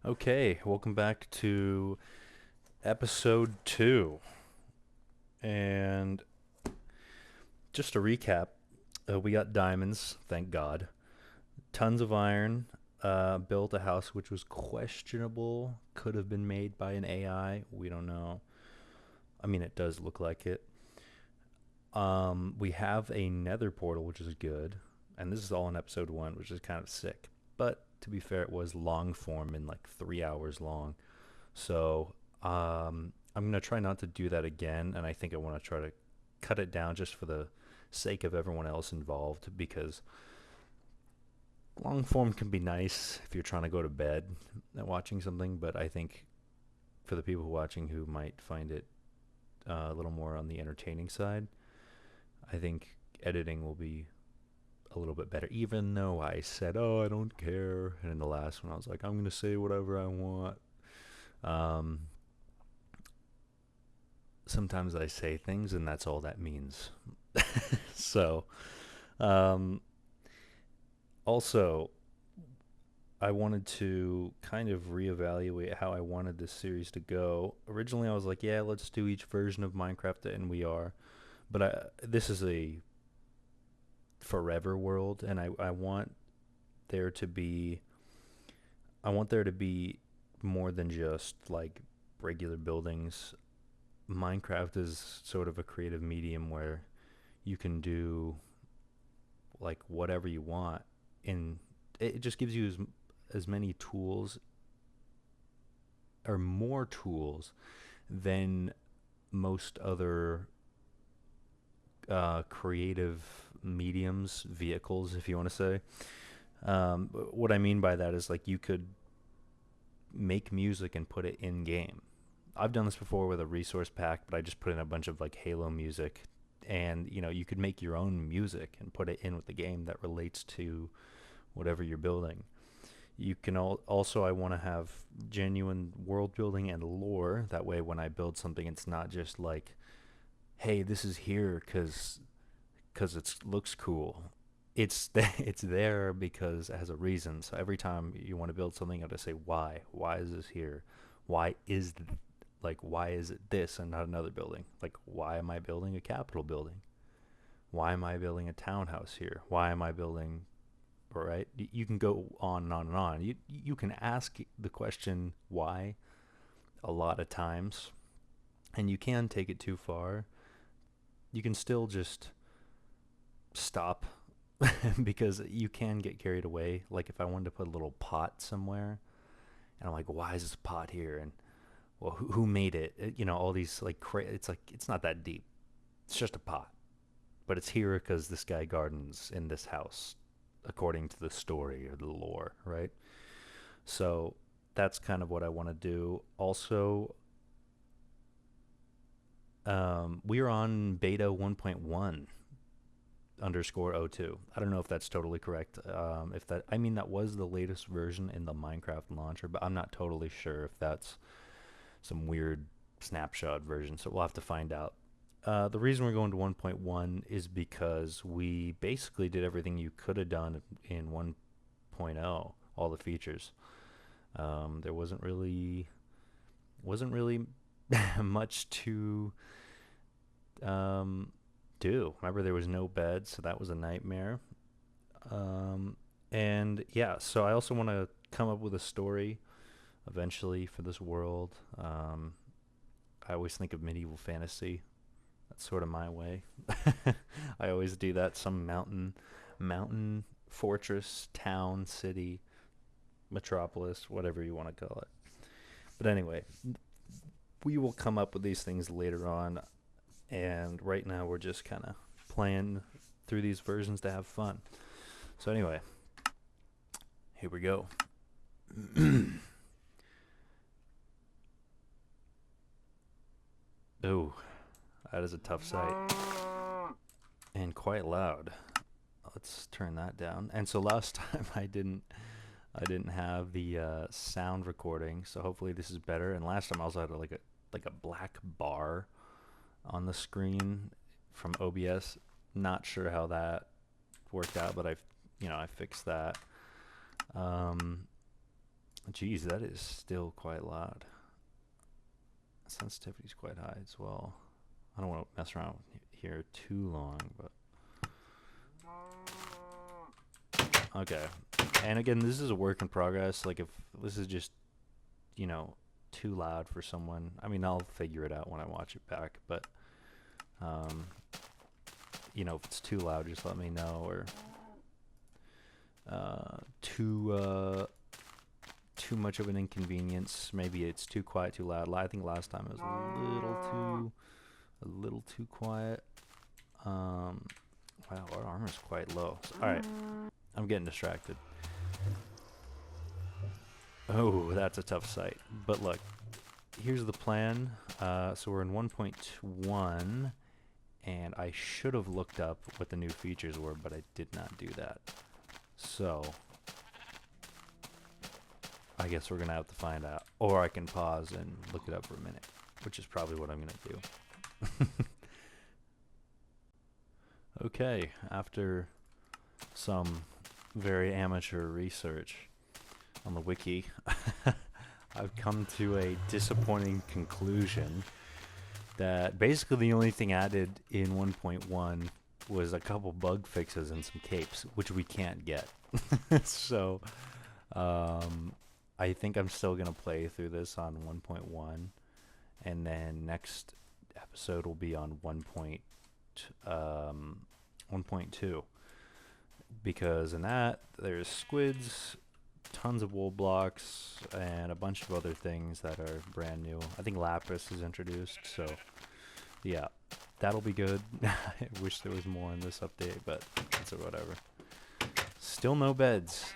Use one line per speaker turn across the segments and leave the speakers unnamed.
Okay, welcome back to episode 2. And just to recap, we got diamonds, thank God. Tons of iron. Built a house which was questionable. Could have been made by an AI. We don't know. I mean, it does look like it. We have a nether portal, which is good. And this is all in episode 1, which is kind of sick. But to be fair, it was long form and like 3 hours long. So I'm gonna try not to do that again, and I think I want to try to cut it down just for the sake of everyone else involved, because long form can be nice if you're trying to go to bed and watching something, but I think for the people watching who might find it a little more on the entertaining side, I think editing will be a little bit better. Even though I said, "Oh, I don't care," and in the last one I was like, "I'm gonna say whatever I want." Um, Sometimes I say things and that's all that means. So, um, also, I wanted to kind of reevaluate how I wanted this series to go. Originally, I was like, yeah, let's do each version of Minecraft, and we are. But this is a forever world, and I want there to be, I want there to be more than just like regular buildings. Minecraft is sort of a creative medium where you can do like whatever you want, and it just gives you as many tools or more tools than most other creative mediums, vehicles, if you want to say. What I mean by that is like you could make music and put it in game. I've done this before with a resource pack, but I just put in a bunch of like Halo music, and you could make your own music and put it in with the game that relates to whatever you're building. You can also, I want to have genuine world building and lore. That way, when I build something, it's not just like, hey, this is here because it looks cool. It's there because it has a reason. So every time you want to build something, you have to say why. Why is this here? Why is why is it this and not another building? Like, why am I building a capitol building? Why am I building a townhouse here? Why am I building, right? You can go on and on and on. You can ask the question why a lot of times, and you can take it too far. You can still just stop because you can get carried away. Like if I wanted to put a little pot somewhere, and I'm like, why is this pot here? And well, who made it? All these it's like it's not that deep. It's just a pot, but it's here because this guy gardens in this house, according to the story or the lore, right? So that's kind of what I want to do. Also, we are on beta 1.1 underscore O2. I don't know if that's totally correct. If that, I mean, that was the latest version in the Minecraft launcher, but I'm not totally sure if that's some weird snapshot version. So we'll have to find out. The reason we're going to 1.1 is because we basically did everything you could have done in 1.0, all the features. There wasn't really much to um, do. Remember, there was no bed, so that was a nightmare. Um, and yeah, so I also want to come up with a story eventually for this world. I always think of medieval fantasy. That's sort of my way. I always do that. Some mountain, fortress, town, city, metropolis, whatever you want to call it. But anyway, we will come up with these things later on. And right now, we're just kind of playing through these versions to have fun. So anyway, here we go. Oh, that is a tough sight and quite loud. Let's turn that down. And so last time I didn't have the sound recording, so hopefully this is better. And last time I also had like a black bar on the screen from OBS. Not sure how that worked out, but I fixed that. Um, Geez, that is still quite loud. Sensitivity's quite high as well. I don't want to mess around here too long, but okay. And again, this is a work in progress. Like if this is just, you know, too loud for someone, I mean, I'll figure it out when I watch it back. But you know, if it's too loud, just let me know. Or too much of an inconvenience. Maybe it's too quiet, too loud. I think last time it was a little too quiet. Wow, our armor's quite low. So, all right, I'm getting distracted. Oh, that's a tough sight. But look, here's the plan. So we're in 1.1, and I should have looked up what the new features were, but I did not do that. So I guess we're gonna have to find out, or I can pause and look it up for a minute, which is probably what I'm gonna do. Okay, after some very amateur research on the wiki, I've come to a disappointing conclusion that basically the only thing added in 1.1 was a couple bug fixes and some capes, which we can't get. So I think I'm still going to play through this on 1.1, and then next episode will be on 1.2, because in that there's squids, tons of wool blocks, and a bunch of other things that are brand new. I think lapis is introduced, so yeah, that'll be good. I wish there was more in this update, but it's a whatever. Still no beds.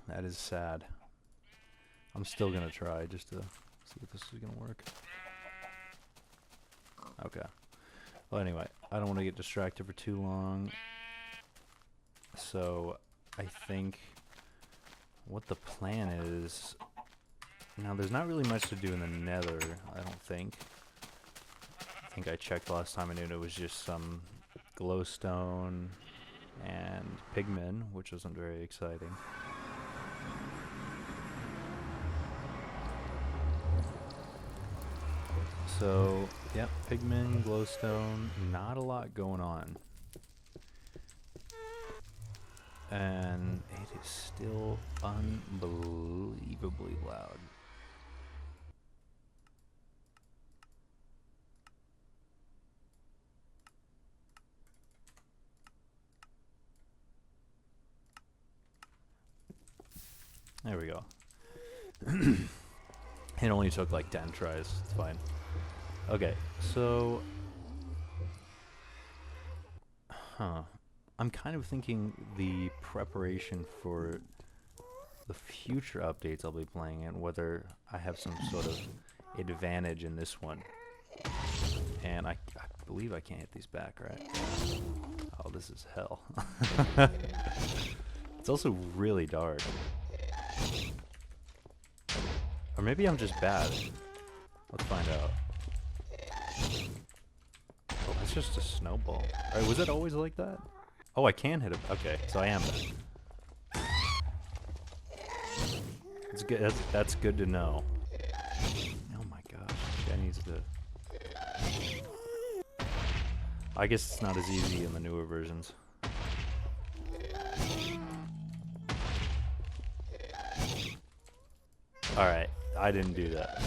That is sad. I'm still gonna try just to see if this is gonna work. Okay. Well, anyway, I don't want to get distracted for too long. So, I think what the plan is... Now, there's not really much to do in the nether, I don't think. I think I checked last time and it was just some glowstone and pigmen, which wasn't very exciting. So, yep, pigmen, glowstone, not a lot going on. And it is still unbelievably loud. There we go. It only took like 10 tries. It's fine. Okay, so... I'm kind of thinking the preparation for the future updates I'll be playing and whether I have some sort of advantage in this one. And I believe I can't hit these back, right? Oh, this is hell. It's also really dark. Or maybe I'm just bad. Let's find out. Oh, it's just a snowball. Alright, was it always like that? Oh, I can hit it. Okay, so I am bad. It's good. That's good to know. Oh my gosh, this guy needs to... I guess it's not as easy in the newer versions. Alright, I didn't do that.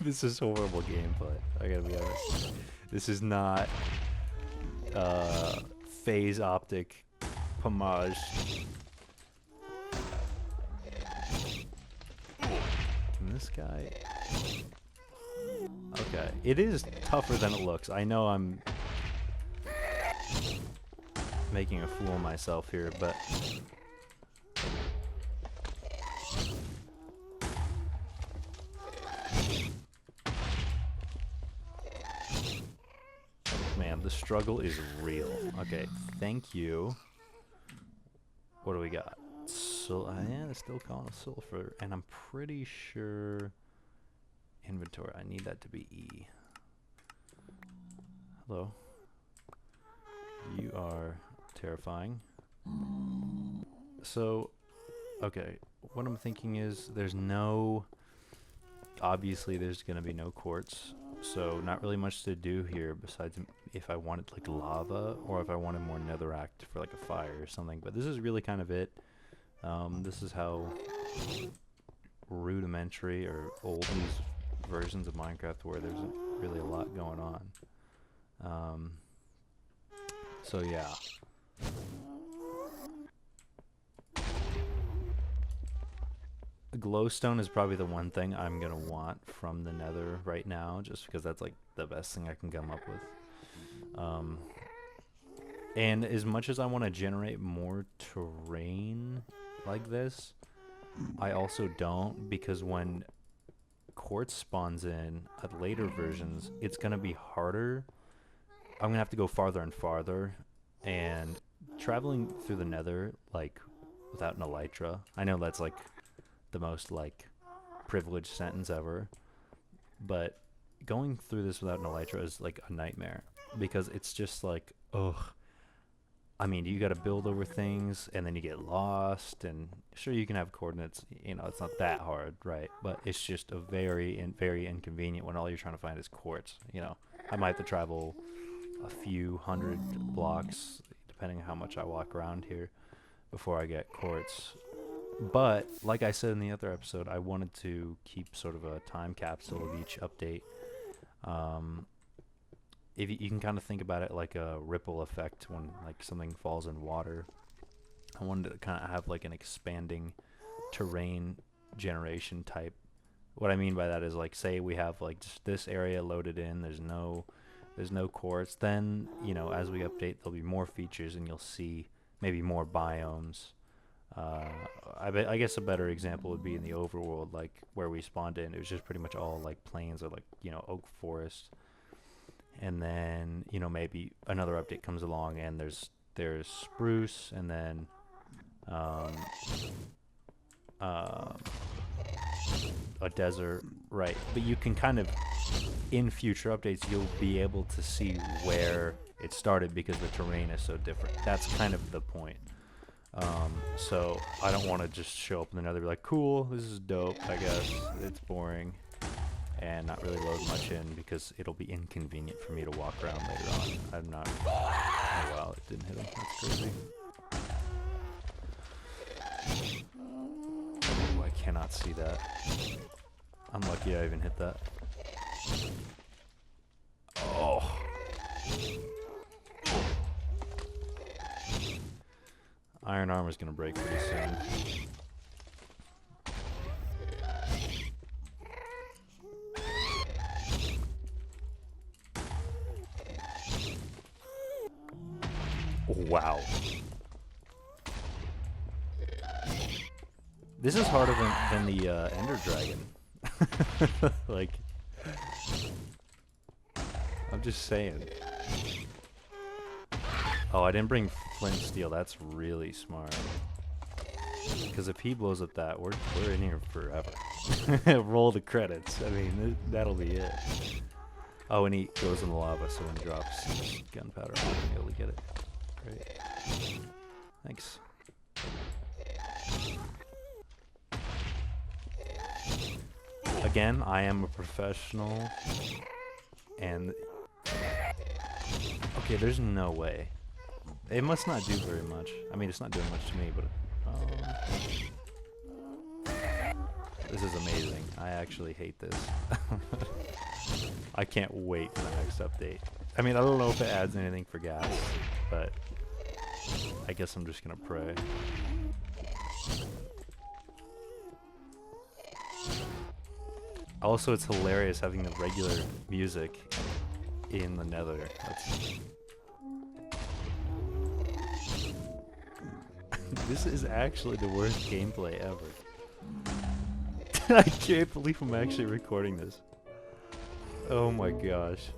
This is horrible gameplay, I gotta be honest. This is not phase optic homage. Can this guy... Okay, it is tougher than it looks. I know I'm making a fool of myself here, but... Man, the struggle is real. Okay, thank you. What do we got? So, yeah, it's still calling it sulfur, and I'm pretty sure inventory. I need that to be E. Hello. You are terrifying. So, Okay, what I'm thinking is obviously there's gonna be no quartz, so not really much to do here besides if I wanted like lava or if I wanted more netherrack for like a fire or something. But this is really kind of it. This is how rudimentary or old these versions of Minecraft were. There's really a lot going on. So yeah. Glowstone is probably the one thing I'm gonna want from the nether right now, just because that's like the best thing I can come up with. And as much as I want to generate more terrain like this, I also don't, because when quartz spawns in at later versions, it's gonna be harder. I'm gonna have to go farther and farther, and traveling through the nether like without an elytra, I know that's like the most like privileged sentence ever, but going through this without an elytra is like a nightmare, because it's just like, ugh. I mean, you got to build over things, and then you get lost. And sure, you can have coordinates. You know, it's not that hard, right? But it's just a very inconvenient when all you're trying to find is quartz. You know, I might have to travel a few hundred blocks, depending on how much I walk around here, before I get quartz. But like I said in the other episode, I wanted to keep sort of a time capsule of each update. If you can kind of think about it like a ripple effect when like something falls in water. I wanted to kind of have like an expanding terrain generation type. What I mean by that is, like, say we have like just this area loaded in, there's no quartz, then, you know, as we update there'll be more features and you'll see maybe more biomes. I guess a better example would be in the overworld, like where we spawned in. It was just pretty much all like plains or like, you know, oak forest. And then, you know, maybe another update comes along and there's spruce, and then a desert, right? But you can kind of, in future updates, you'll be able to see where it started because the terrain is so different. That's kind of the point. So I don't want to just show up in the nether and be like, cool, this is dope, I guess. It's boring. And not really load much in, because it'll be inconvenient for me to walk around later on. I'm not... Oh wow, it didn't hit him. That's crazy. Oh, I cannot see that. I'm lucky I even hit that. Oh. Iron armor's gonna break pretty soon. Wow. This is harder than the Ender Dragon. Like, I'm just saying. Oh, I didn't bring flint steel. That's really smart. Because if he blows up that, we're in here forever. Roll the credits. I mean, that'll be it. Oh, and he goes in the lava, so when he drops gunpowder, I'm not able to get it. Great. Thanks. Again, I am a professional, and okay, there's no way. It must not do very much. I mean, it's not doing much to me, but this is amazing. I actually hate this. I can't wait for the next update. I mean, I don't know if it adds anything for gas, but I guess I'm just gonna pray. Also, it's hilarious having the regular music in the nether. This is actually the worst gameplay ever. I can't believe I'm actually recording this. Oh my gosh.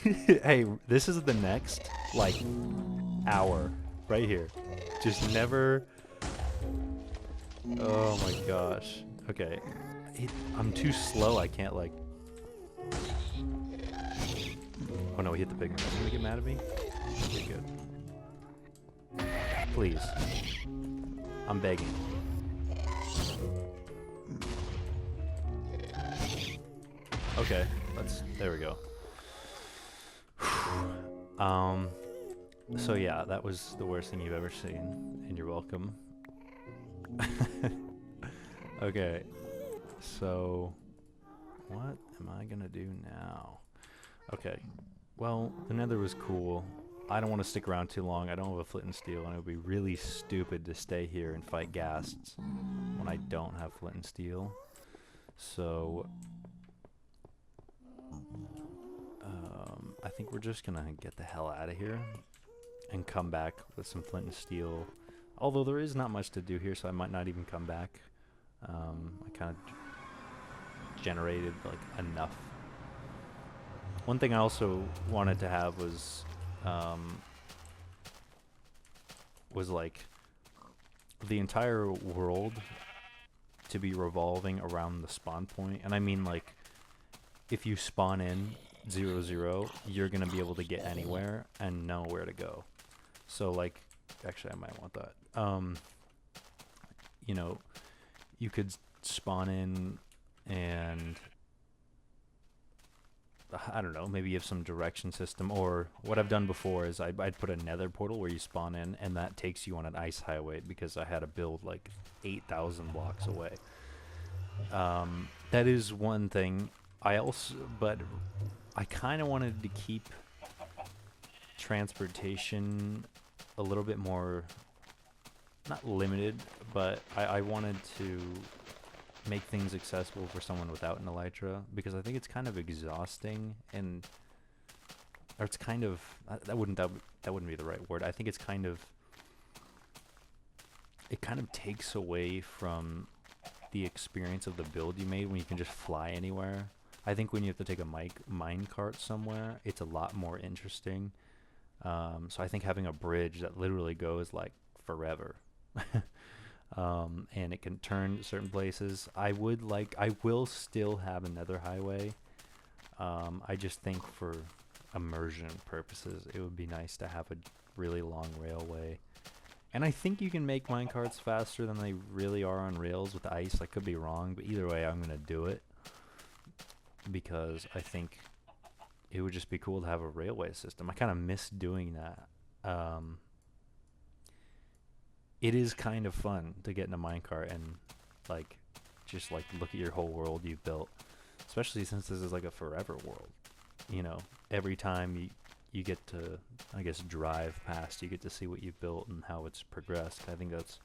Hey, this is the next, like, hour. Right here. Just never... Oh my gosh. Okay. I'm too slow, I can't, like... Oh no, he hit the pigment. Is he gonna get mad at me? Okay, good. Please. I'm begging. Okay, there we go. um, so yeah, that was the worst thing you've ever seen, and you're welcome. Okay, so what am I gonna do now? Okay, well, the nether was cool. I don't want to stick around too long. I don't have a flint and steel, and it would be really stupid to stay here and fight ghasts when I don't have flint and steel. So, I think we're just gonna get the hell out of here and come back with some flint and steel. Although there is not much to do here, so I might not even come back. I kind of generated like enough. One thing I also wanted to have was like the entire world to be revolving around the spawn point. And I mean, like, if you spawn in 0, 0, you're gonna be able to get anywhere and know where to go. So like, actually I might want that. You know, you could spawn in and I don't know, maybe you have some direction system, or what I've done before is I'd put a nether portal where you spawn in and that takes you on an ice highway because I had to build like 8,000 blocks away. That is one thing. But I kind of wanted to keep transportation a little bit more, not limited, but I wanted to make things accessible for someone without an elytra, because I think it's kind of exhausting, or it's kind of, that wouldn't be the right word. I think it kind of takes away from the experience of the build you made when you can just fly anywhere. I think when you have to take a mine cart somewhere, it's a lot more interesting. So I think having a bridge that literally goes like forever, and it can turn certain places. I will still have another highway. I just think for immersion purposes, it would be nice to have a really long railway. And I think you can make minecarts faster than they really are on rails with ice. I could be wrong, but either way, I'm going to do it because I think it would just be cool to have a railway system. I kind of miss doing that. It is kind of fun to get in a minecart and like just like look at your whole world you've built, especially since this is like a forever world. You know, every time you get to, I guess, drive past, you get to see what you've built and how it's progressed. I think that's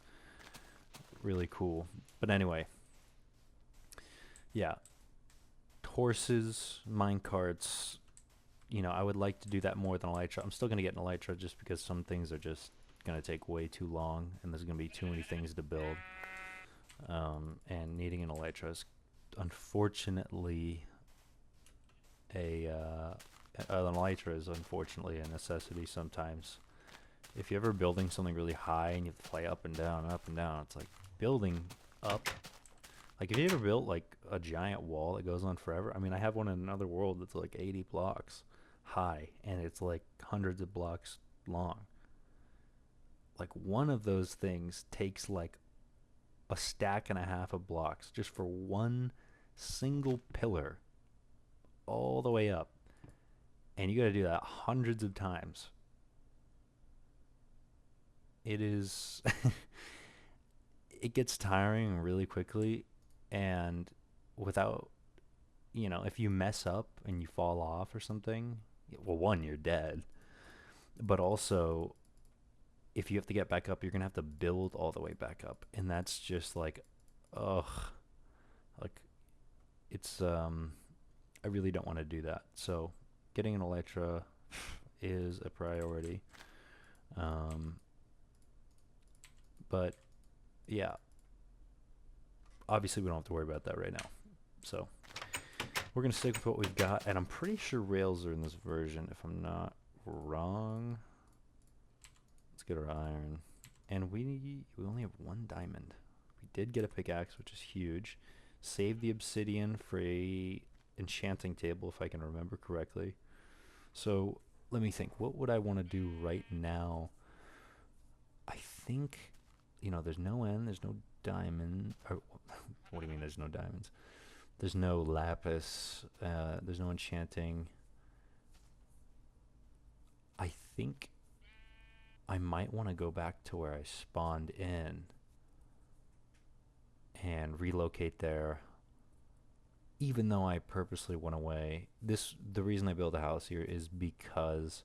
really cool. But anyway, yeah, horses, minecarts. You know, I would like to do that more than elytra. I'm still gonna get an elytra just because some things are just gonna take way too long, and there's gonna be too many things to build. And needing an elytra is unfortunately an elytra is unfortunately a necessity sometimes. If you're ever building something really high and you have to fly up and down, it's like building up. Like, if you ever built like a giant wall that goes on forever, I mean, I have one in another world that's like 80 blocks high and it's like hundreds of blocks long. Like, one of those things takes like a stack and a half of blocks just for one single pillar all the way up. And you got to do that hundreds of times. It is it gets tiring really quickly, and without, if you mess up and you fall off or something, well, one, you're dead, but also if you have to get back up, you're gonna have to build all the way back up, and that's just like, ugh, like, it's I really don't want to do that. So getting an elytra is a priority. But yeah, obviously we don't have to worry about that right now. So we're gonna stick with what we've got, and I'm pretty sure rails are in this version, if I'm not wrong. Let's get our iron, and we only have one diamond. We did get a pickaxe, which is huge. Save the obsidian for a enchanting table, if I can remember correctly. So let me think. What would I want to do right now? I think there's no end, there's no diamond. Or, what do you mean there's no diamonds? There's no lapis, there's no enchanting. I think I might want to go back to where I spawned in and relocate there, even though I purposely went away. The reason I built a house here is because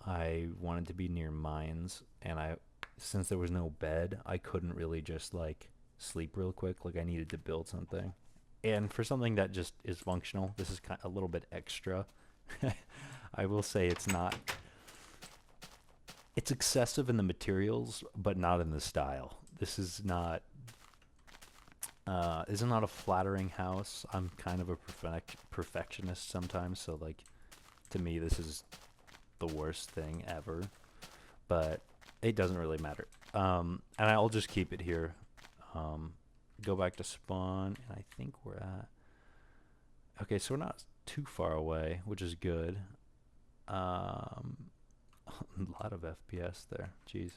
I wanted to be near mines, and since there was no bed, I couldn't really just like sleep real quick. Like I needed to build something, and for something that just is functional, this is kind of a little bit extra. I will say it's not. It's excessive in the materials, but not in the style. This is not. This is not a flattering house. I'm kind of a perfectionist sometimes, so like, to me, this is the worst thing ever. But it doesn't really matter. And I'll just keep it here. Go back to spawn, and I think we're at. Okay, so we're not too far away, which is good. A lot of FPS there. Jeez.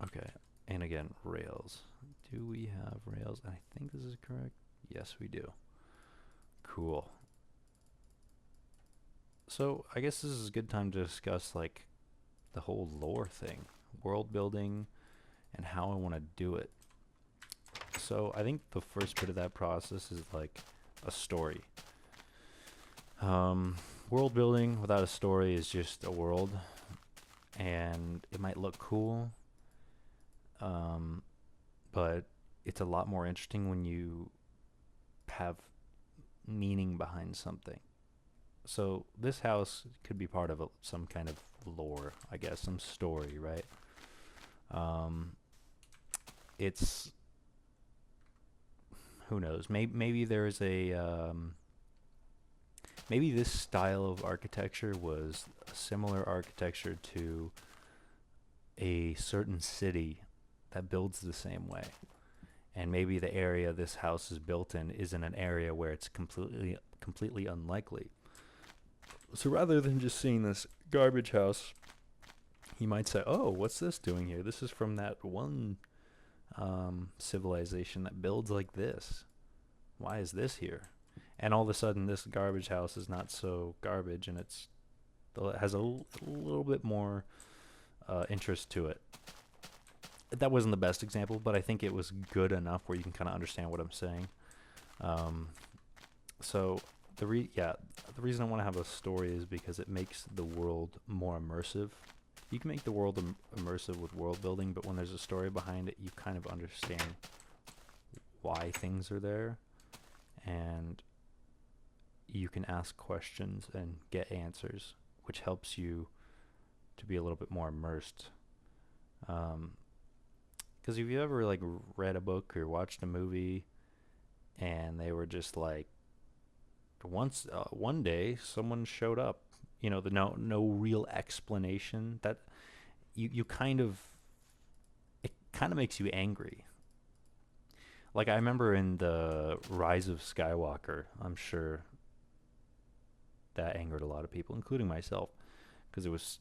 Okay, and again, rails. Do we have rails? I think this is correct. Yes, we do. Cool. So I guess this is a good time to discuss like the whole lore thing, world building, and how I want to do it. So I think the first bit of that process is like a story. World building without a story is just a world, and it might look cool, but it's a lot more interesting when you have meaning behind something. So this house could be part of some kind of lore, I guess, some story, right? It's who knows? Maybe there's maybe this style of architecture was a similar architecture to a certain city that builds the same way. And maybe the area this house is built in isn't an area where it's completely unlikely. So rather than just seeing this garbage house, you might say, "Oh, what's this doing here? This is from that one civilization that builds like this. Why is this here?" And all of a sudden, this garbage house is not so garbage, and it has a little bit more interest to it. That wasn't the best example, but I think it was good enough where you can kind of understand what I'm saying. So the reason I want to have a story is because it makes the world more immersive. You can make the world immersive with world building, but when there's a story behind it, you kind of understand why things are there, and you can ask questions and get answers, which helps you to be a little bit more immersed. Because if you ever like read a book or watched a movie, and they were just like, one day someone showed up, the no real explanation, that you kind of, it kind of makes you angry. Like I remember in the Rise of Skywalker, I'm sure that angered a lot of people, including myself, because it was,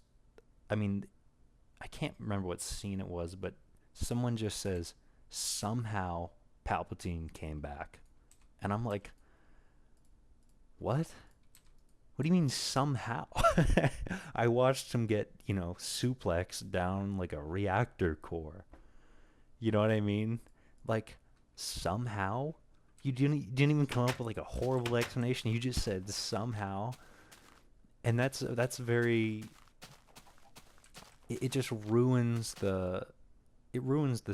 I mean, I can't remember what scene it was, but someone just says, somehow Palpatine came back. And I'm like, what? What do you mean somehow? I watched him get, suplexed down like a reactor core. You know what I mean? Like, somehow? You didn't even come up with like a horrible explanation. You just said somehow. And that's very, it just ruins the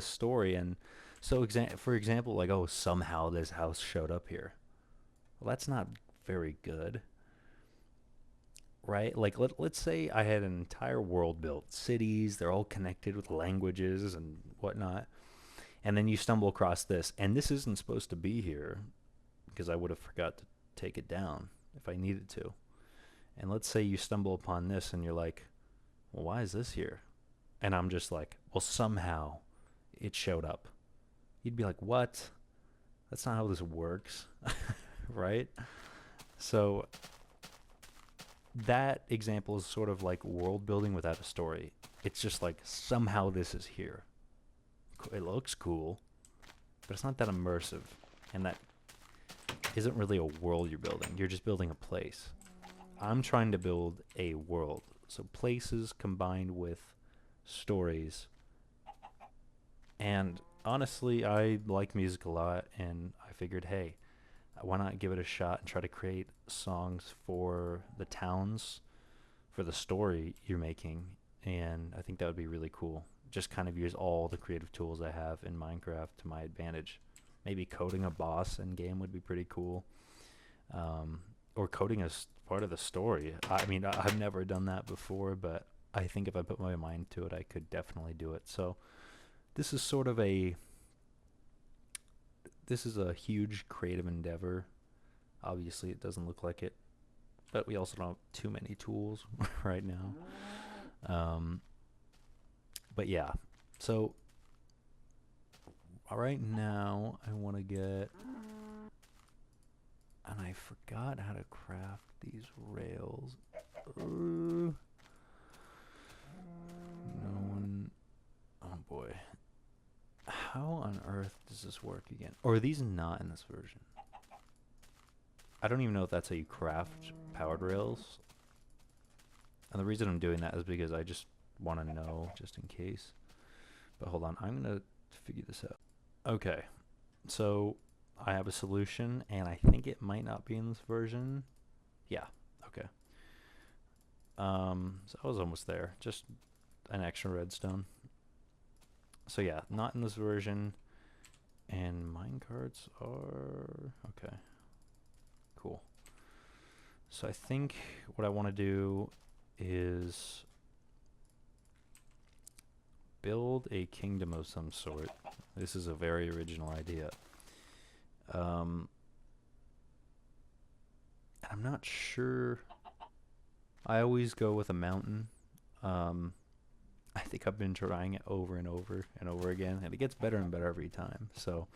story. And so for example, like, oh, somehow this house showed up here. Well, that's not very good, right? Like let's say I had an entire world built, cities, they're all connected with languages and whatnot, and then you stumble across this, and this isn't supposed to be here because I would have forgot to take it down if I needed to. And let's say you stumble upon this and you're like, well, why is this here? And I'm just like, well, somehow it showed up. You'd be like, what? That's not how this works. Right? So that example is sort of like world building without a story. It's just like somehow this is here. It looks cool, but it's not that immersive, and that isn't really a world you're building. You're just building a place. I'm trying to build a world. So places combined with stories. And honestly, I like music a lot, and I figured, hey, why not give it a shot and try to create songs for the towns, for the story you're making? And I think that would be really cool. Just kind of use all the creative tools I have in Minecraft to my advantage. Maybe coding a boss in game would be pretty cool. Or coding as part of the story. I mean, I've never done that before, but I think if I put my mind to it, I could definitely do it. So this is sort of a this is a huge creative endeavor. Obviously, it doesn't look like it, but we also don't have too many tools right now. Um, but yeah, so right now I want to get, and I forgot how to craft these rails. No one. Oh boy. How on earth does this work again? Or are these not in this version? I don't even know if that's how you craft powered rails. And the reason I'm doing that is because I just want to know, just in case. But hold on, I'm going to figure this out. Okay, so I have a solution, and I think it might not be in this version. Yeah, okay. So I was almost there. Just an extra redstone. So yeah, not in this version. And minecarts are... okay. Cool. So I think what I want to do is build a kingdom of some sort. This is a very original idea. I'm not sure. I always go with a mountain. I think I've been trying it over and over and over again, and it gets better and better every time. So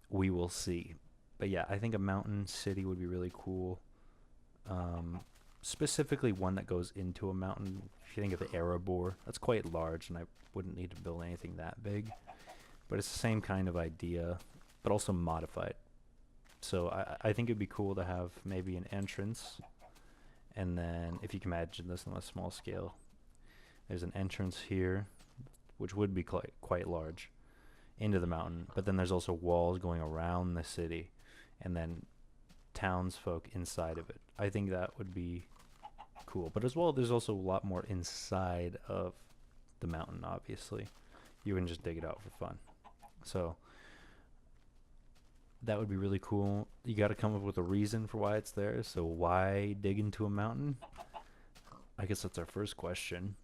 we will see. But yeah, I think a mountain city would be really cool. Specifically one that goes into a mountain. If you think of Erebor, that's quite large, and I wouldn't need to build anything that big. But it's the same kind of idea, but also modified. So I think it'd be cool to have maybe an entrance, and then if you can imagine this on a small scale, there's an entrance here, which would be quite large, into the mountain. But then there's also walls going around the city, and then townsfolk inside of it. I think that would be cool. But as well, there's also a lot more inside of the mountain, obviously. You wouldn't just dig it out for fun. So that would be really cool. You got to come up with a reason for why it's there. So why dig into a mountain? I guess that's our first question.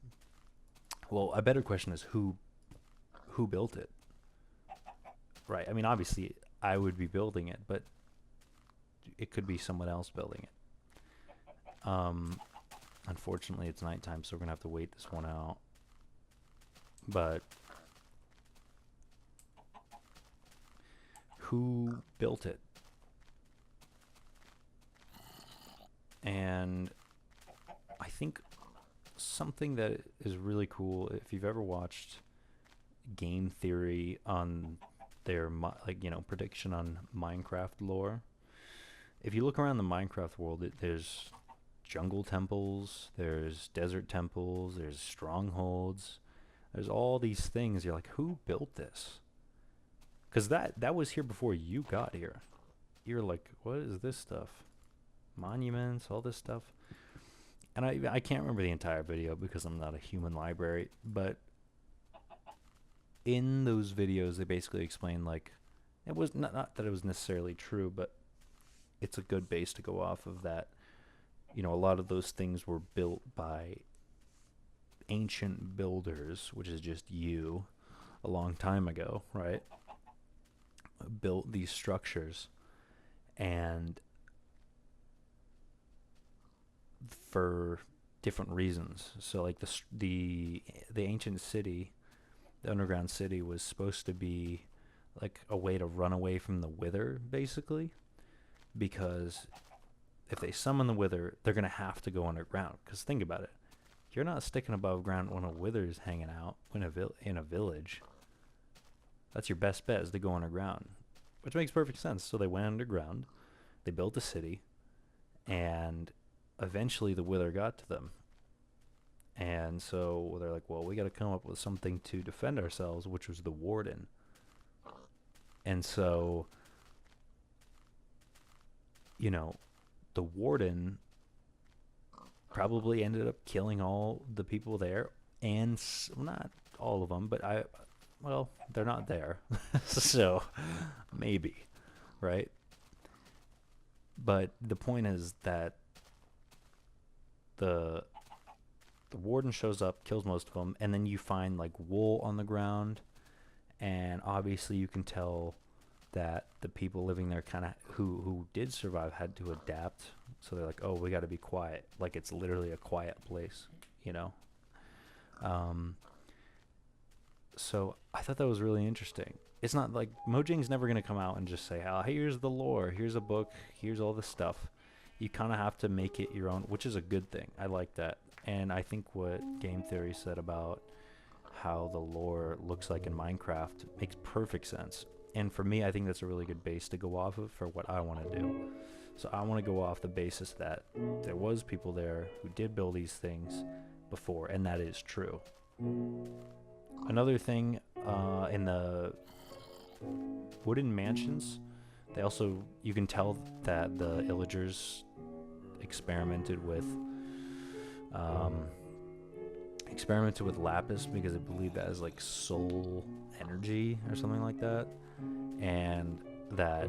Well, a better question is who built it? Right. I mean, obviously I would be building it, but it could be someone else building it. Unfortunately, it's nighttime, so we're gonna have to wait this one out. But who built it? And I think something that is really cool, if you've ever watched Game Theory on their prediction on Minecraft lore, if you look around the Minecraft world, there's jungle temples, there's desert temples, there's strongholds, there's all these things. You're like, who built this? Because that was here before you got here. You're like, what is this stuff? Monuments, all this stuff. And I can't remember the entire video because I'm not a human library, but in those videos they basically explain, like, it was not that it was necessarily true, but it's a good base to go off of, that a lot of those things were built by ancient builders, which is just you, a long time ago, right? Built these structures, and for different reasons. So like the ancient city, the underground city, was supposed to be like a way to run away from the wither, basically, because if they summon the wither, they're gonna have to go underground. Because think about it, you're not sticking above ground when a wither's hanging out in a village. That's your best bet, is to go underground, which makes perfect sense. So they went underground, they built a city, and eventually the wither got to them. And so they're like, well, we got to come up with something to defend ourselves, which was the warden. And so, you know, the warden probably ended up killing all the people there, and not all of them, but well, they're not there, so maybe, right? But the point is that the the warden shows up, kills most of them, and then you find like wool on the ground, and obviously you can tell that the people living there kind of who did survive had to adapt. So they're like, oh, we got to be quiet. Like it's literally a quiet place, you know. So I thought that was really interesting. It's not like Mojang's never gonna come out and just say, "Oh, here's the lore, here's a book, here's all this stuff." You kind of have to make it your own, which is a good thing. I like that, and I think what Game Theory said about how the lore looks like in Minecraft makes perfect sense. And for me, I think that's a really good base to go off of for what I want to do. So I want to go off the basis that there was people there who did build these things before, and that is true. Another thing, in the wooden mansions, they also, you can tell that the Illagers experimented with lapis because I believe that has like soul energy or something like that, and that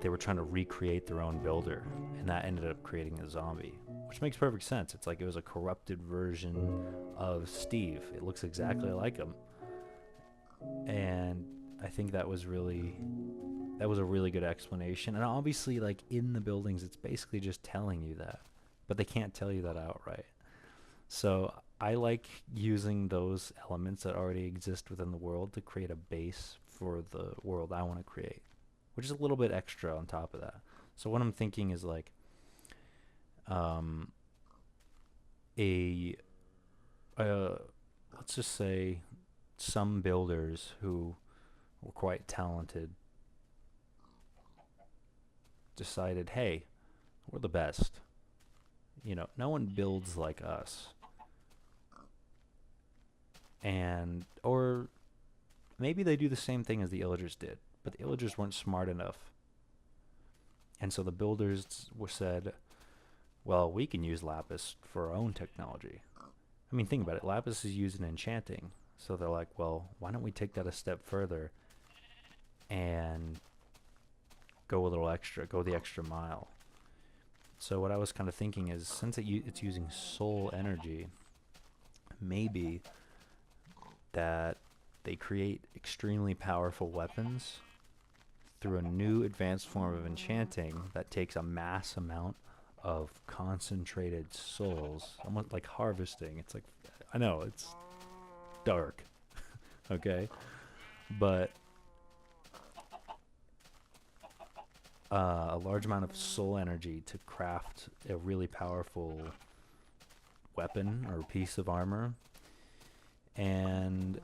they were trying to recreate their own builder, and that ended up creating a zombie, which makes perfect sense. It's like it was a corrupted version of Steve. It looks exactly like him, and I think that was a really good explanation. And obviously, like in the buildings, it's basically just telling you that, but they can't tell you that outright. So I like using those elements that already exist within the world to create a base for the world I want to create, which is a little bit extra on top of that. So what I'm thinking is like a let's just say some builders who were quite talented decided, hey, we're the best. You know, no one builds like us. And, or maybe they do the same thing as the Illagers did, but the Illagers weren't smart enough. And so the builders said, well, we can use lapis for our own technology. I mean, think about it. Lapis is used in enchanting. So they're like, well, why don't we take that a step further and go a little extra, go the extra mile. So what I was kind of thinking is, since it's using soul energy, maybe that they create extremely powerful weapons through a new advanced form of enchanting that takes a mass amount of concentrated souls, almost like harvesting. It's like, I know, it's dark, okay? But a large amount of soul energy to craft a really powerful weapon or piece of armor. And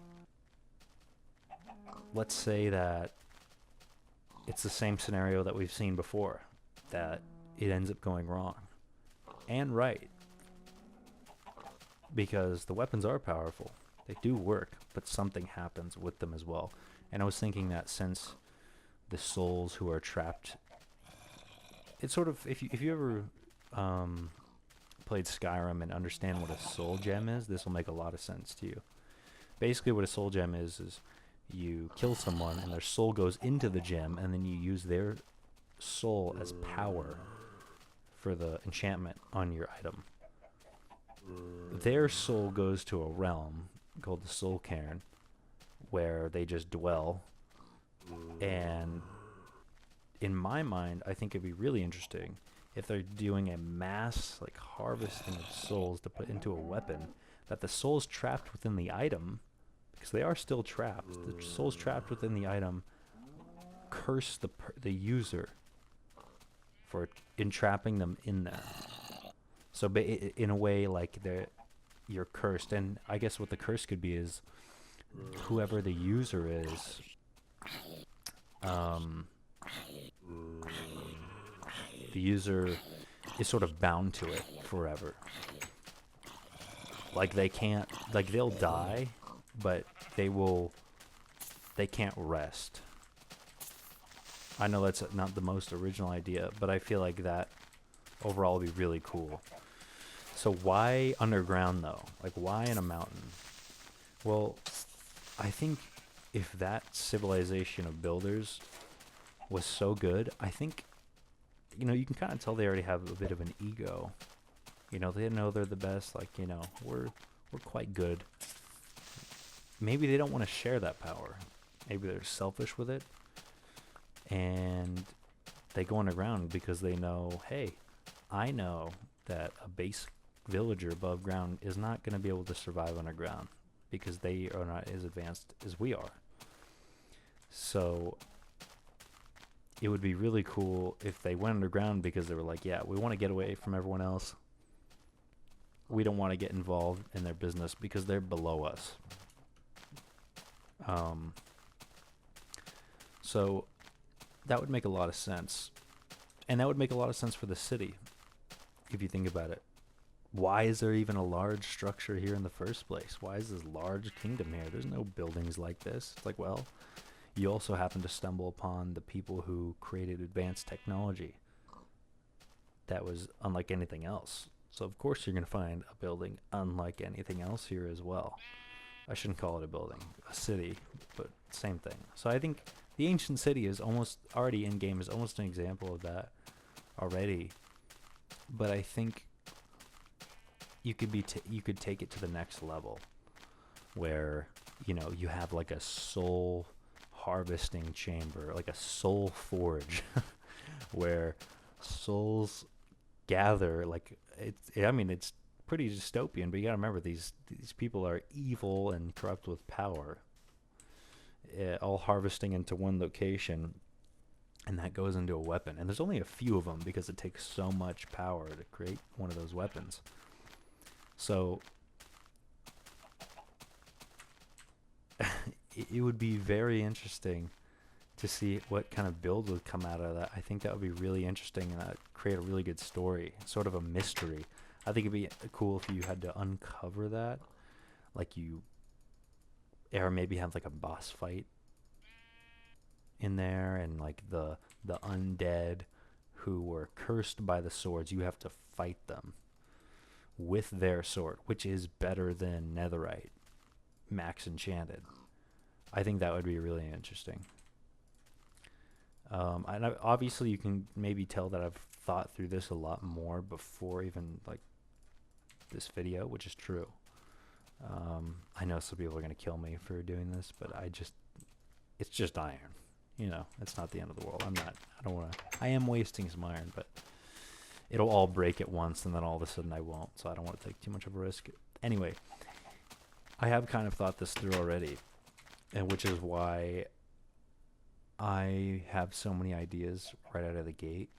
let's say that it's the same scenario that we've seen before, that it ends up going wrong and right, because the weapons are powerful, they do work, but something happens with them as well. And I was thinking that since the souls who are trapped, it's sort of, if you ever played Skyrim and understand what a soul gem is, this will make a lot of sense to you. Basically what a soul gem is you kill someone and their soul goes into the gem, and then you use their soul as power for the enchantment on your item. Their soul goes to a realm called the Soul Cairn, where they just dwell. And in my mind, I think it'd be really interesting if they're doing a mass like harvesting of souls to put into a weapon, that the souls trapped within the item, because they are still trapped, the souls trapped within the item curse the user for entrapping them in there. So in a way, like you're cursed, and I guess what the curse could be is whoever the user is, um, the user is sort of bound to it forever. Like they can't, like they'll die, but they can't rest. I know that's not the most original idea, but I feel like that overall would be really cool. So why underground though? Like why in a mountain? Well, I think if that civilization of builders was so good, I think, you can kind of tell they already have a bit of an ego. They know they're the best. Like, we're quite good. Maybe they don't want to share that power. Maybe they're selfish with it. And they go underground because they know, hey, I know that a base villager above ground is not going to be able to survive underground because they are not as advanced as we are. So it would be really cool if they went underground because they were like, yeah, we want to get away from everyone else. We don't want to get involved in their business because they're below us. So that would make a lot of sense. And that would make a lot of sense for the city, if you think about it. Why is there even a large structure here in the first place? Why is this large kingdom here? There's no buildings like this. It's like, well, you also happen to stumble upon the people who created advanced technology that was unlike anything else. So of course you're going to find a building unlike anything else here as well. I shouldn't call it a building, a city, but same thing. So I think the ancient city is almost already in game, is almost an example of that already. But I think you could you could take it to the next level, where you have like a soul harvesting chamber, like a soul forge, where souls gather. Like it's pretty dystopian, but you gotta remember these people are evil and corrupt with power, all harvesting into one location, and that goes into a weapon. And there's only a few of them because it takes so much power to create one of those weapons. So it would be very interesting to see what kind of build would come out of that. I think that would be really interesting, and that would create a really good story, sort of a mystery. I think it'd be cool if you had to uncover that, or maybe have like a boss fight in there, and like the undead who were cursed by the swords, you have to fight them with their sword, which is better than netherite, max enchanted. I think that would be really interesting. And obviously you can maybe tell that I've thought through this a lot more before even like this video, which is true. I know some people are going to kill me for doing this, but it's just iron. It's not the end of the world. I am wasting some iron, but it'll all break at once, and then all of a sudden I won't, so I don't want to take too much of a risk. Anyway, I have kind of thought this through already, and which is why I have so many ideas right out of the gate,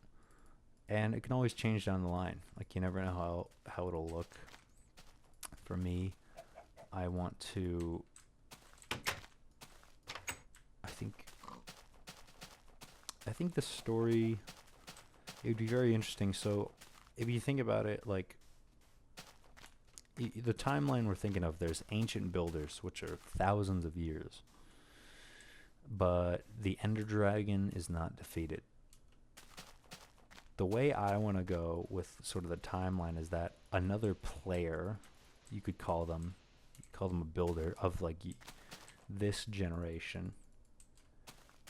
and it can always change down the line. Like, you never know how it'll look. For me, I want to, I think the story, it would be very interesting. So if you think about it, like the timeline we're thinking of, there's ancient builders, which are thousands of years, but the Ender Dragon is not defeated. The way I want to go with sort of the timeline is that another player, you could call them a builder of like this generation,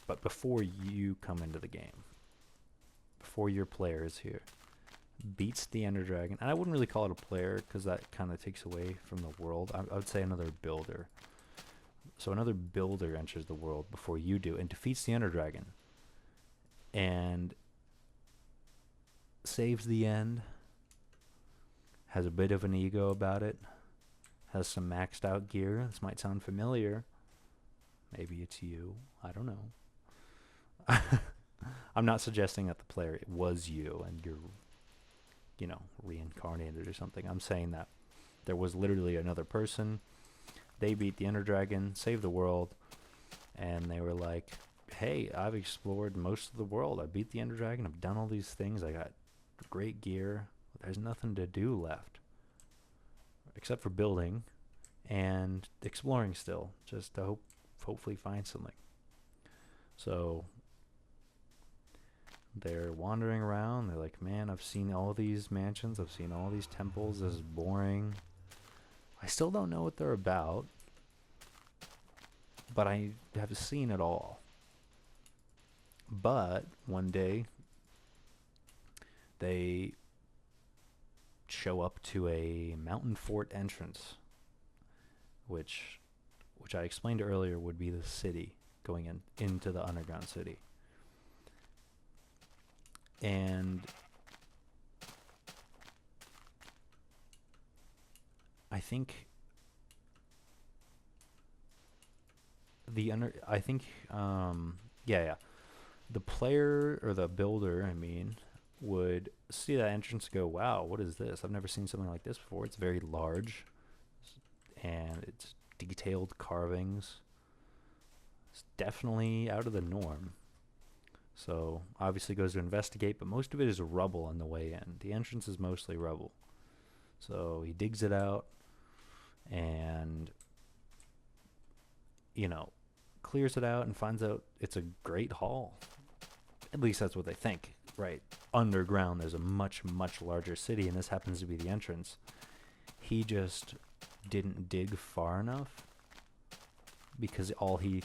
but before you come into the game, before your player is here, beats the Ender Dragon. And I wouldn't really call it a player because that kind of takes away from the world. I would say another builder. So another builder enters the world before you do and defeats the Ender Dragon and saves the end, has a bit of an ego about it, has some maxed out gear. This might sound familiar. Maybe it's you. I don't know. I'm not suggesting that the player was you and you're, reincarnated or something. I'm saying that there was literally another person. They beat the Ender Dragon, saved the world, and they were like, hey, I've explored most of the world. I beat the Ender Dragon. I've done all these things. I got great gear. There's nothing to do left except for building and exploring still, just to hopefully find something. So they're wandering around. They're like, man, I've seen all these mansions. I've seen all these temples. This is boring. I still don't know what they're about, but I have seen it all. But one day, they show up to a mountain fort entrance, which I explained earlier would be the city going into the underground city. And I think the player or the builder, would see that entrance and go, wow, what is this? I've never seen something like this before. It's very large and it's detailed carvings. It's definitely out of the norm. So obviously goes to investigate, but most of it is rubble on the way in. The entrance is mostly rubble. So he digs it out and, clears it out and finds out it's a great hall. At least that's what they think, right? Underground, there's a much, much larger city, and this happens to be the entrance. He just didn't dig far enough because all he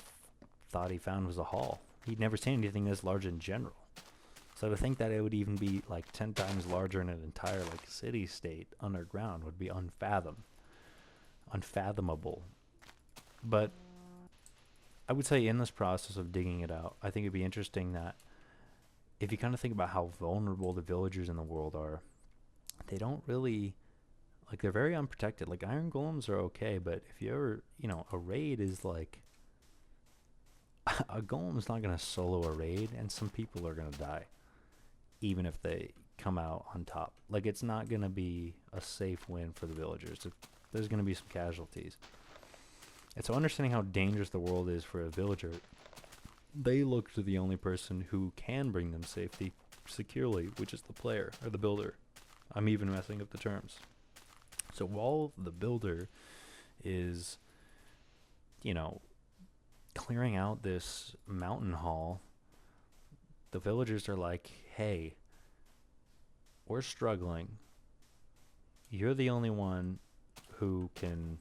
thought he found was a hall. He'd never seen anything this large in general. So to think that it would even be like 10 times larger in an entire city-state underground would be unfathomable. But I would say in this process of digging it out, I think it'd be interesting that if you kind of think about how vulnerable the villagers in the world are, they don't really, they're very unprotected. Iron golems are okay, but if you ever, a raid is a golem is not going to solo a raid, and some people are going to die, even if they come out on top. It's not going to be a safe win for the villagers. There's going to be some casualties. And so understanding how dangerous the world is for a villager, they look to the only person who can bring them safety securely, which is the player or the builder. I'm even messing up the terms. So while the builder is, clearing out this mountain hall, the villagers are like, hey, we're struggling. You're the only one who can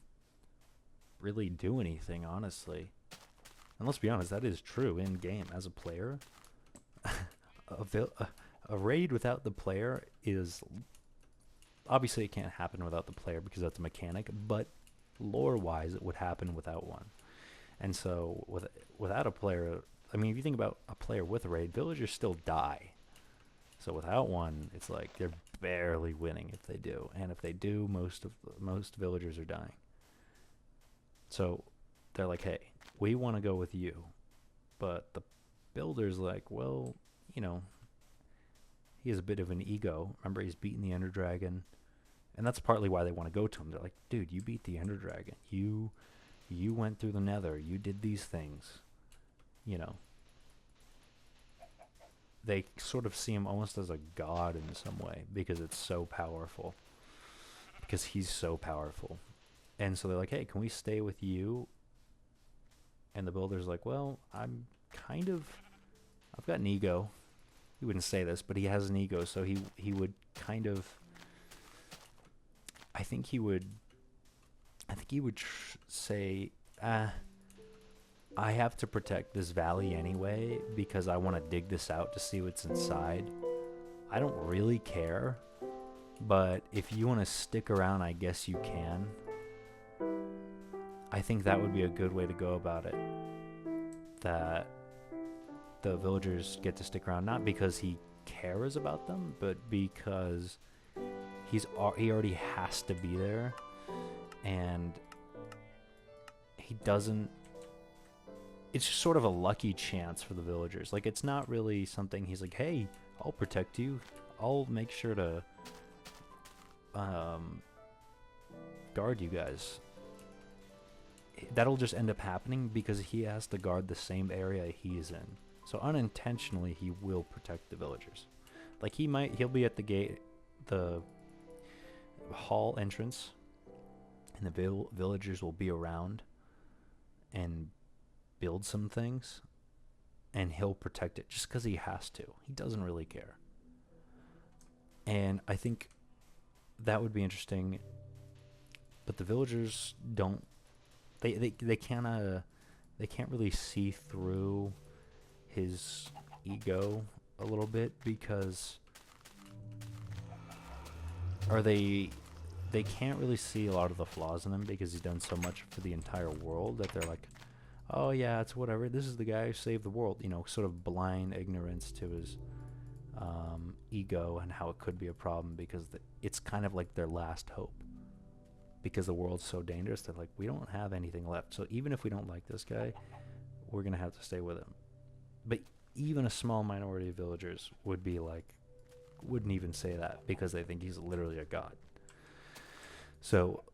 really do anything, honestly. And let's be honest, that is true in game. As a player, a raid without the player is obviously it can't happen without the player because that's a mechanic, but lore-wise, it would happen without one. And so without a player, if you think about a player with a raid, villagers still die. So without one, it's like they're barely winning if they do, and if they do, most villagers are dying. So they're like, hey, we want to go with you. But the builder's like, well, he has a bit of an ego. Remember, he's beaten the Ender Dragon. And that's partly why they want to go to him. They're like, dude, you beat the Ender Dragon. You went through the Nether. You did these things. They sort of see him almost as a god in some way because it's so powerful. Because he's so powerful. And so they're like, hey, can we stay with you? And the builder's like, well, I've got an ego. He wouldn't say this, but he has an ego, so he would kind of, I think he would say, I have to protect this valley anyway because I want to dig this out to see what's inside. I don't really care, but if you want to stick around, I guess you can. I think that would be a good way to go about it. That the villagers get to stick around, not because he cares about them, but because he already has to be there, and he doesn't. it's sort of a lucky chance for the villagers. Like, it's not really something he's like, hey, I'll protect you. I'll make sure to um, guard you guys. That'll just end up happening because he has to guard the same area he's in. So unintentionally, he will protect the villagers. Like, he'll be at the gate, the hall entrance, and the villagers will be around and build some things, and he'll protect it just because he has to. He doesn't really care. And I think that would be interesting, but the villagers don't. They can't really see through his ego a little bit because, or they can't really see a lot of the flaws in him because he's done so much for the entire world that they're like, oh yeah, it's whatever. This is the guy who saved the world. You know, sort of blind ignorance to his ego and how it could be a problem because it's kind of like their last hope. Because the world's so dangerous, they're like, we don't have anything left. So even if we don't like this guy, we're going to have to stay with him. But even a small minority of villagers would be like, wouldn't even say that because they think he's literally a god. So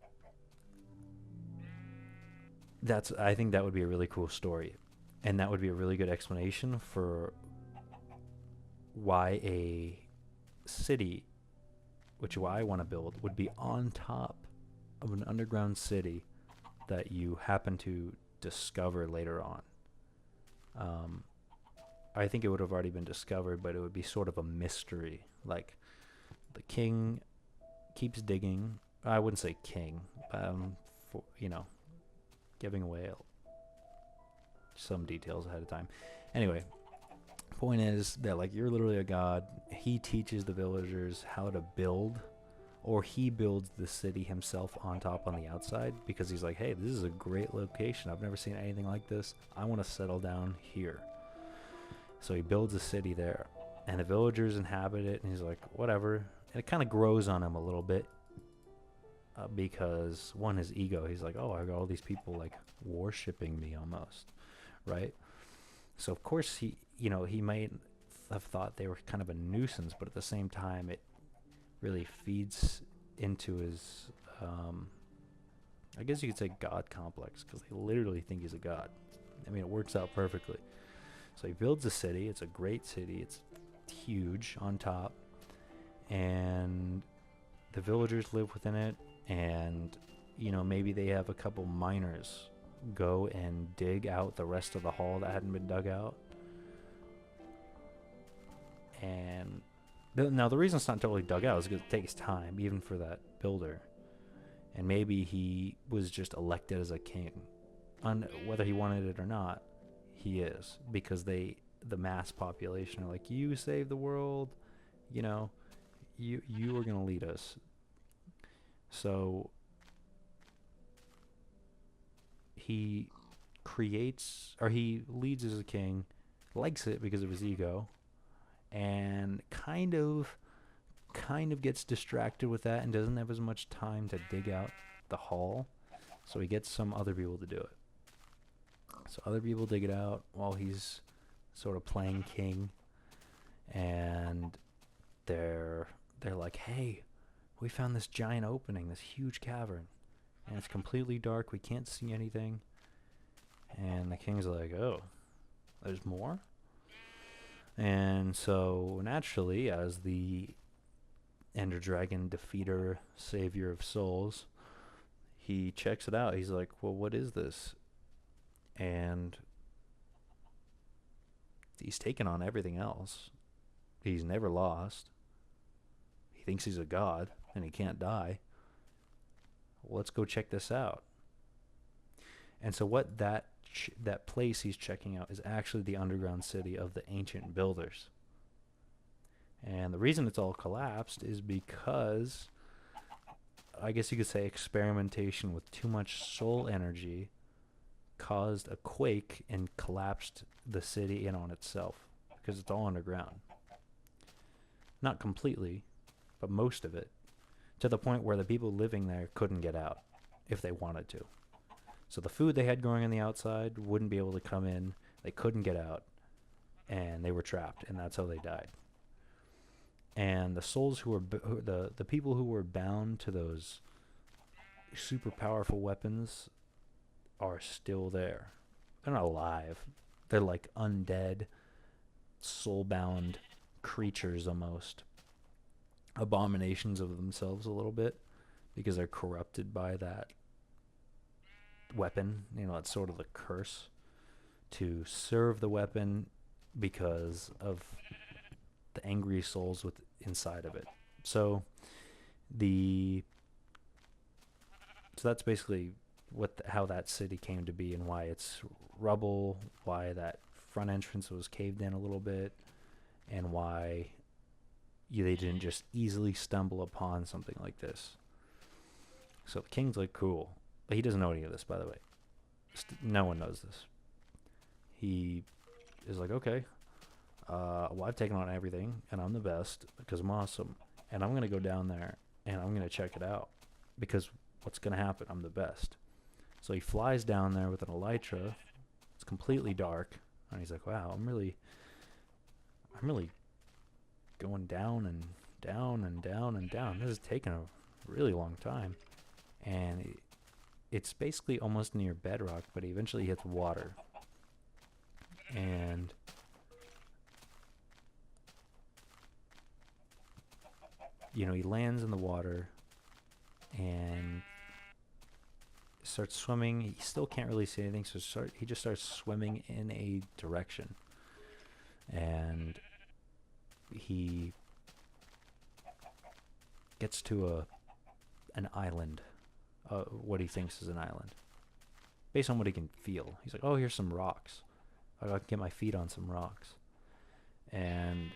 I think that would be a really cool story. And that would be a really good explanation for why a city, which I want to build, would be on top of an underground city that you happen to discover later on. I think it would have already been discovered, but it would be sort of a mystery. Like, the king keeps digging. I wouldn't say king, for, giving away some details ahead of time. Anyway, point is that, like, you're literally a god. He teaches the villagers how to build, or he builds the city himself on top on the outside because he's like, hey, this is a great location. I've never seen anything like this. I want to settle down here. So he builds a city there, and the villagers inhabit it, and he's like, whatever. And it kind of grows on him a little bit because, one, his ego. He's like, oh, I got all these people, like, worshipping me almost, right? So, of course, he might have thought they were kind of a nuisance, but at the same time, it really feeds into his, I guess you could say, god complex, because they literally think he's a god. I mean, it works out perfectly. So he builds a city. It's a great city. It's huge on top, and the villagers live within it, and maybe they have a couple miners go and dig out the rest of the hall that hadn't been dug out. And now the reason it's not totally dug out is because it takes time, even for that builder. And maybe he was just elected as a king. Whether he wanted it or not, he is. Because the mass population are like, you save the world, you are going to lead us. So he leads as a king, likes it because of his ego, and kind of gets distracted with that and doesn't have as much time to dig out the hall. So he gets some other people to do it. So other people dig it out while he's sort of playing king, and they're like, hey, we found this giant opening, this huge cavern, and it's completely dark. We can't see anything. And the king's like, oh, there's more? And so naturally, as the Ender Dragon defeater, savior of souls, he checks it out. He's like, well, what is this? And he's taken on everything else. He's never lost. He thinks he's a god and he can't die. Well, let's go check this out. And so what that place he's checking out is actually the underground city of the ancient builders. And the reason it's all collapsed is because, I guess you could say, experimentation with too much soul energy caused a quake and collapsed the city in on itself, because it's all underground. Not completely, but most of it, to the point where the people living there couldn't get out if they wanted to. So the food they had growing on the outside wouldn't be able to come in. They couldn't get out, and they were trapped, and that's how they died. And the souls who were the people who were bound to those super powerful weapons are still there. They're not alive. They're like undead, soul-bound creatures almost. Abominations of themselves a little bit because they're corrupted by that weapon. It's sort of the curse to serve the weapon because of the angry souls with inside of it. So that's basically how that city came to be and why it's rubble, why that front entrance was caved in a little bit, and why they didn't just easily stumble upon something like this. So the king's like, cool. But he doesn't know any of this, by the way. No one knows this. He is like, okay, well, I've taken on everything, and I'm the best because I'm awesome. And I'm going to go down there, and I'm going to check it out because what's going to happen? I'm the best. So he flies down there with an elytra. It's completely dark. And he's like, wow, I'm really going down and down and down and down. This is taking a really long time. And it's basically almost near bedrock, but he eventually hits water. And he lands in the water and starts swimming. He still can't really see anything, so he just starts swimming in a direction. And he gets to an island, what he thinks is an island, based on what he can feel. He's like, oh, here's some rocks. I can get my feet on some rocks. And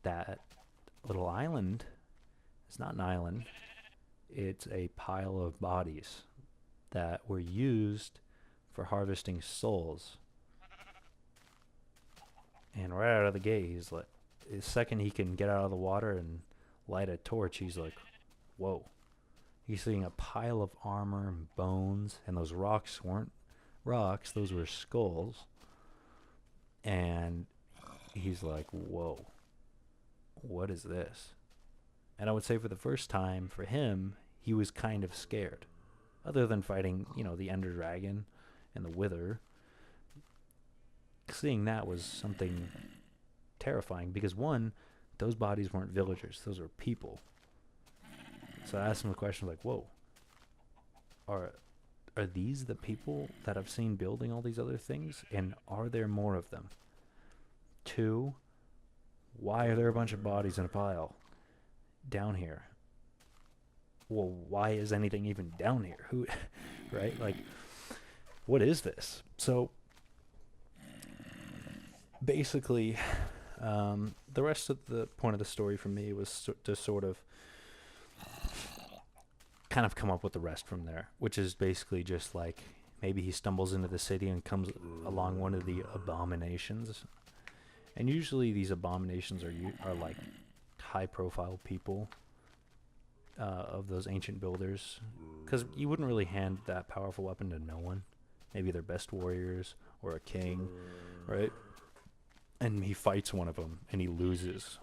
that little island is not an island. It's a pile of bodies that were used for harvesting souls. And right out of the gate, he's like, the second he can get out of the water and light a torch, he's like, whoa. He's seeing a pile of armor and bones, and those rocks weren't rocks, those were skulls. And he's like, whoa, what is this? And I would say for the first time, for him, he was kind of scared. Other than fighting, the Ender Dragon and the Wither, seeing that was something terrifying because, one, those bodies weren't villagers, those were people. So I asked him the question like, whoa, are these the people that I've seen building all these other things? And are there more of them? Two, why are there a bunch of bodies in a pile down here? Well, why is anything even down here? Who, right? Like, what is this? So basically, the rest of the point of the story for me was to sort of kind of come up with the rest from there, which is basically just like maybe he stumbles into the city and comes along one of the abominations. And usually these abominations are like high-profile people of those ancient builders, because you wouldn't really hand that powerful weapon to no one. Maybe their best warriors or a king, right? And he fights one of them, and he loses,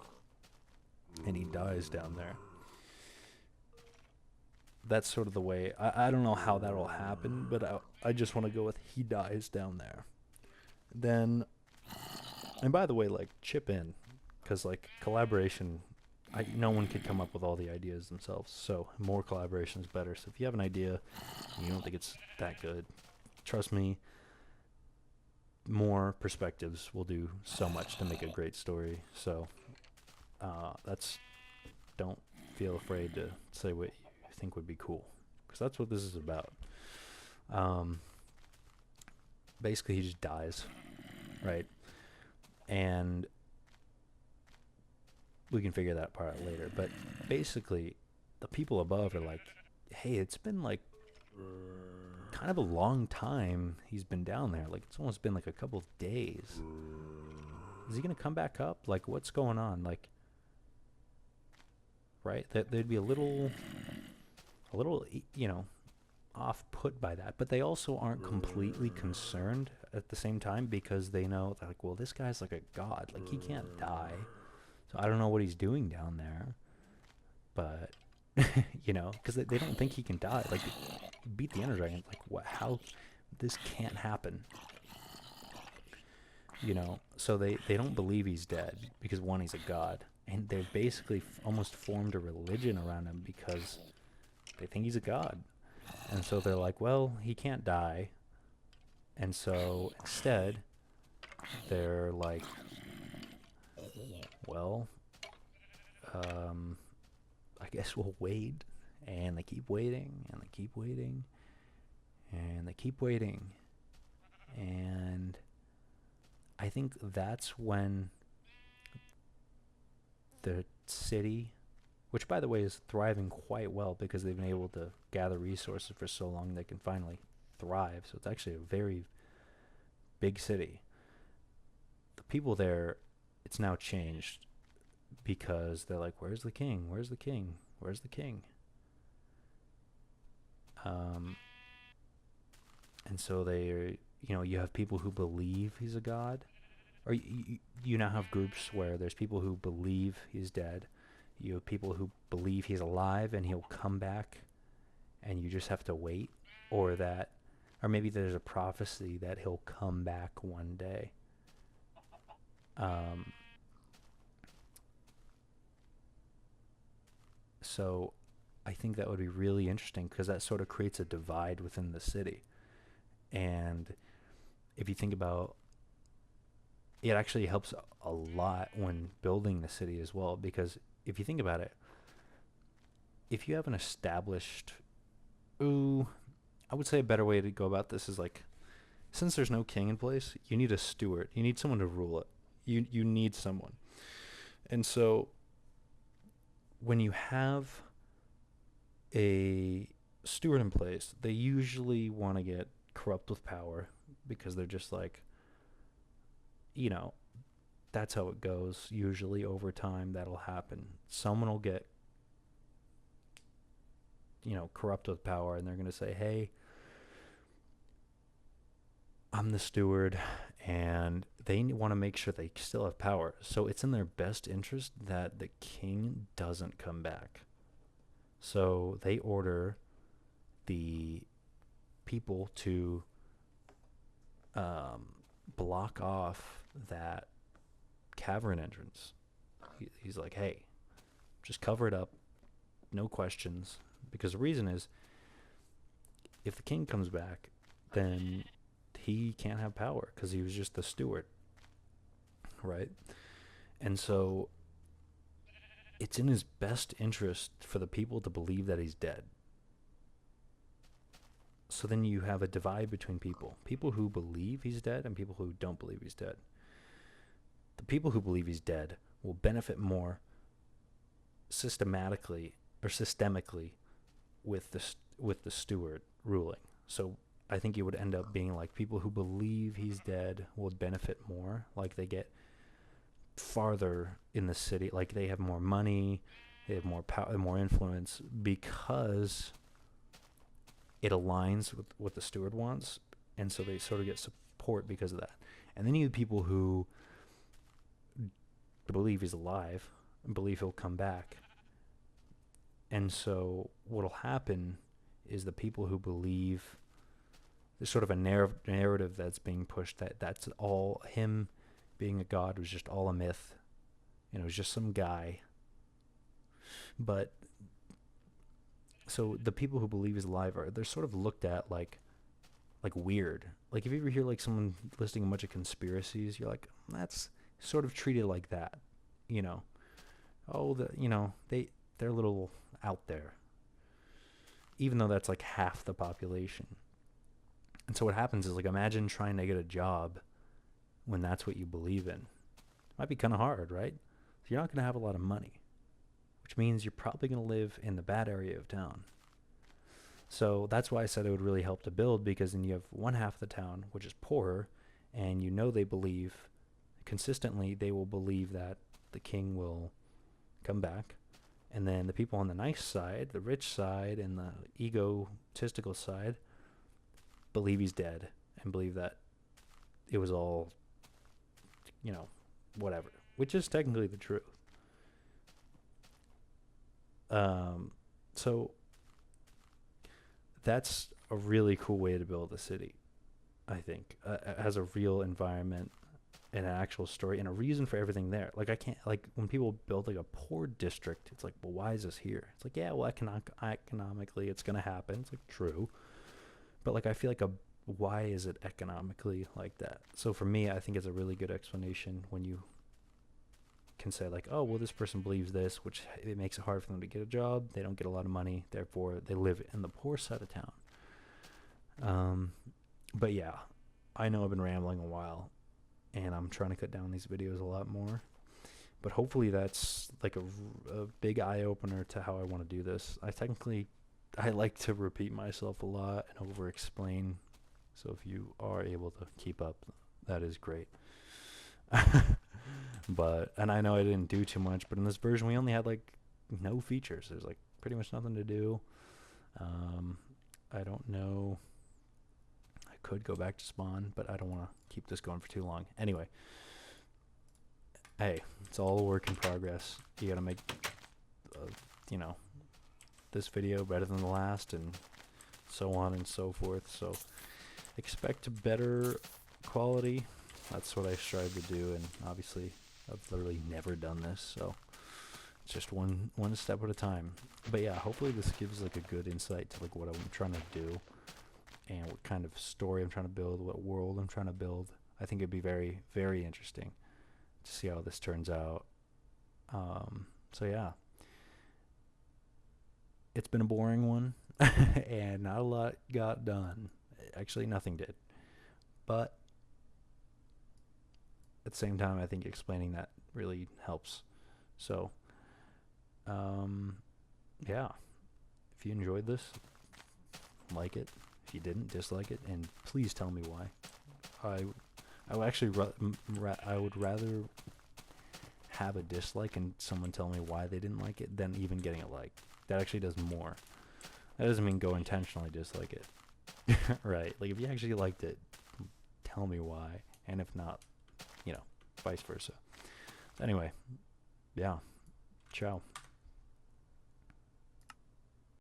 and he dies down there. That's sort of the way. I don't know how that'll happen, but I just want to go with he dies down there. Then, and by the way, like, chip in, because like collaboration, no one could come up with all the ideas themselves. So more collaboration is better. So if you have an idea and you don't think it's that good, trust me, more perspectives will do so much to make a great story. So don't feel afraid to say what you think would be cool, because that's what this is about. Basically, he just dies, right? And we can figure that part out later. But basically, the people above are like, hey, it's been like kind of a long time he's been down there. Like, it's almost been like a couple of days. Is he going to come back up? Like, what's going on? Like, right? There'd be a little, off put by that, but they also aren't completely concerned at the same time because they know they're like, well, this guy's like a god, like he can't die. So I don't know what he's doing down there, but because they don't think he can die. Like he beat the Ender Dragon. Like what? How? This can't happen. So they don't believe he's dead because one, he's a god, and they've basically almost formed a religion around him because they think he's a god. And so they're like, well, he can't die. And so instead, they're like, well, um, I guess we'll wait. And they keep waiting, and they keep waiting, and they keep waiting. And I think that's when the city, which by the way is thriving quite well because they've been able to gather resources for so long, they can finally thrive. So it's actually a very big city. The people there, it's now changed because they're like, where's the king? Where's the king? Where's the king? And so you have people who believe he's a god, or you now have groups where there's people who believe he's dead. You have people who believe he's alive and he'll come back, and you just have to wait, or maybe there's a prophecy that he'll come back one day. Um, so I think that would be really interesting because that sort of creates a divide within the city. And if you think about it, actually helps a lot when building the city as well, because if you think about it, if you have an established, I would say a better way to go about this is like, since there's no king in place, you need a steward. You need someone to rule it. You need someone. And so when you have a steward in place, they usually want to get corrupt with power because they're just like, you know, that's how it goes. Usually over time, that'll happen. Someone will get, corrupt with power, and they're going to say, hey, I'm the steward, and they want to make sure they still have power. So it's in their best interest that the king doesn't come back. So they order the people to block off that cavern entrance. He's like, hey, just cover it up, no questions. Because the reason is, if the king comes back, then he can't have power because he was just the steward, right? And so it's in his best interest for the people to believe that he's dead. So then you have a divide between people who believe he's dead and people who don't believe he's dead. The people who believe he's dead will benefit more systemically with the steward ruling. So I think it would end up being like people who believe he's dead will benefit more. Like they get farther in the city, like they have more money, they have more power, more influence because it aligns with what the steward wants, and so they sort of get support because of that. And then you have people who believe he's alive and believe he'll come back. And so what'll happen is the people who believe there's sort of a narrative that's being pushed that's all him being a god was just all a myth. It was just some guy. But so the people who believe he's alive they're sort of looked at like weird. Like if you ever hear like someone listing a bunch of conspiracies, you're like, that's sort of treated like that, Oh, they're a little out there, even though that's like half the population. And so what happens is, like, imagine trying to get a job when that's what you believe in. It might be kind of hard, right? So you're not going to have a lot of money, which means you're probably going to live in the bad area of town. So that's why I said it would really help to build, because then you have one half of the town, which is poorer, and they believe, consistently, they will believe that the king will come back. And then the people on the nice side, the rich side, and the egotistical side believe he's dead and believe that it was all, whatever, which is technically the truth. So that's a really cool way to build a city, I think. It has a real environment and an actual story and a reason for everything there. Like, I can't, like, when people build like a poor district, it's like, well, why is this here? It's like, yeah, well, economically it's going to happen. It's like, true. But like, I feel like why is it economically like that? So for me, I think it's a really good explanation when you can say like, oh, well, this person believes this, which it makes it hard for them to get a job. They don't get a lot of money. Therefore, they live in the poor side of town. But yeah, I know I've been rambling a while, and I'm trying to cut down these videos a lot more. But hopefully that's like a big eye opener to how I want to do this. I like to repeat myself a lot and over explain. So if you are able to keep up, that is great. And I know I didn't do too much, but in this version we only had like no features. There's like pretty much nothing to do. I don't know. I could go back to spawn, but I don't want to keep this going for too long. Anyway, hey, it's all a work in progress. You gotta make, this video better than the last, and so on and so forth. So expect better quality. That's what I strive to do, and obviously I've literally never done this, so it's just one step at a time. But yeah, hopefully this gives like a good insight to like what I'm trying to do and what kind of story I'm trying to build, what world I'm trying to build. I think it'd be very, very interesting to see how this turns out. So yeah, it's been a boring one, and not a lot got done. Actually, nothing did. But at the same time, I think explaining that really helps. So, yeah, if you enjoyed this, like it. If you didn't, dislike it, and please tell me why. I would actually I would rather have a dislike and someone tell me why they didn't like it than even getting a like. That actually does more. That doesn't mean go intentionally dislike it. Right? Like, if you actually liked it, tell me why, and if not, vice versa. Anyway, yeah, ciao.